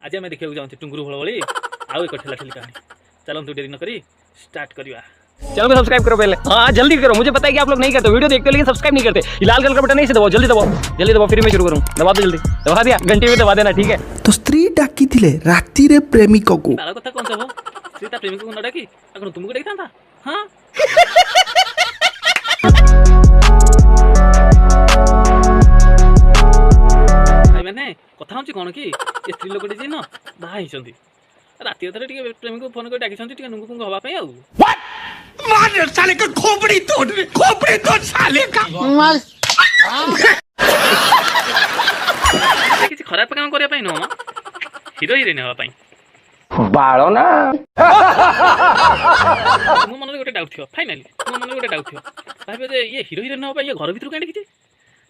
आज आम देखा जाऊँ टुंगुरु हल भली आउ एक ठेला ठेली कहानी। चलते देरी न करी स्टार्ट करिया। चैनल को सब्सक्राइब करो पहले। हाँ जल्दी करो, मुझे पता है कि आप लोग नहीं करते, वीडियो देखते हो लेकिन सब्सक्राइब नहीं करते। ये लाल कलर का बटन नहीं से दबाओ, जल्दी दबाओ, जल्दी दबाओ, फिर मैं शुरू करूँ। दबा दो जल्दी, दबा दिया, घंटे में दबा देना, ठीक है। तो स्त्री डाकी थिले राति रे प्रेमिक को तारा कथा कौन सा हो स्त्री ता प्रेमिक को न डाकी अगर तुमको डाकी था। हां भाई मैंने कथा होची कोन की ए स्त्री लोकटी जे न बाहा हिचंती राति अधरे टिके प्रेमिक को फोन कर डाकी छंती टिके नुंगु कुंगु हवा पई आउ। मार साले का खोपड़ी तोड़ साले का किसी खराब काम करिया पई न हीरो हीरोइन हवा पई बाड़ो ना मो मन गोटे डाउट थियो फाइनली मो मन गोटे डाउट थियो भाबे जे ये हीरो हीरोइन हवा पई ये घर भीतर कांडी किछि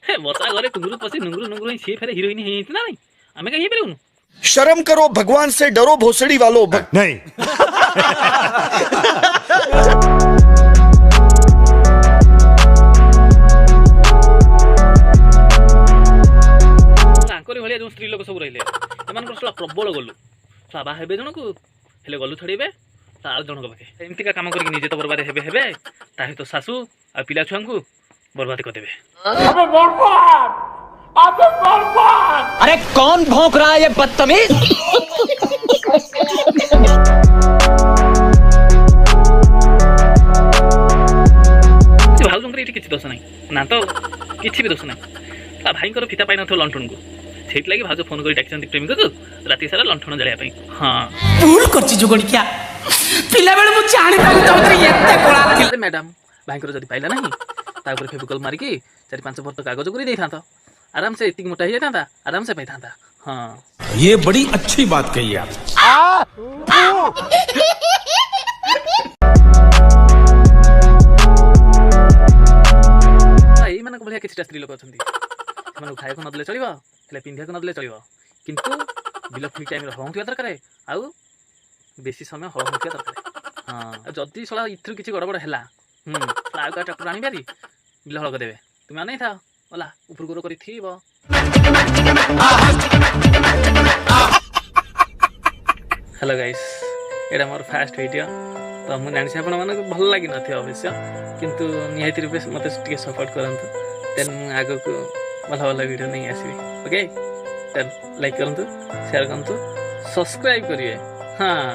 हे बसा घरे टुंगुरु पसी नुंगुरु नुंगुरु सी फेरे हीरोइन हे ना नहीं हमें कहीं पेलुनु। शर्म करो, भगवान से डरो, भोसड़ी वालों। नहीं तांकरी भलिया जो स्त्री लोक सब रहिले एमान सला प्रबल गलु सला हेबे जण को हेले गलु छड़ीबे तार जण को बाके एमती का काम करके निजे तो बर्बाद हेबे ताहि तो सासू आ पिला छुआ को बर्बाद कर देबे। अरे कौन भौंक रहा है ये बदतमीज। भाउजंकर ये किसी दोष नहीं ना तो किसी भी दोष नहीं ता भाई फिता पाई नथो लंठन को सेठ लगी भाउज फोन कर डाकिसंती प्रेमिक को राति सारा लंठन जलिया पई। हां भूल करछि जोगड़िया पिला बेले मु जानि ताकि तोरे एते कोळा अरे मैडम भाई जदी पाइला नहीं ता ऊपर फेविकॉल मारी के 4-5 फट कागज करी देई थांता आराम से इतनी मोटा ही था आराम से पाई था। हाँ ये बड़ी अच्छी बात कही आप। भाई मानक बढ़िया किछटा स्त्री लोक अछंती सेमान खाए को नदले चलिबो हेले पिंधिया को नदले चलिबो किंतु बिलकुल टाइम रे होंथिया दरकार आउ बेसी समय होंथिया दरकार। हां जदी सला इथु किछि गड़बड़ हैला आउ का ट्रैक्टर आनी बारी बिल हल कर देबे तुम नहीं था ओला ऊपर गोर करी थीबो। हेलो गाइस एटा मोर फर्स्ट वीडियो तो मु जानि आपण माने भल लागि नथि अवश्य किंतु निहायती रूपे मते टिके सपोर्ट करंतु देन मु आगो को भल भल वीडियो नहीं आसीबे। ओके देन लाइक करंतु शेयर करंतु सब्सक्राइब करिए। हां।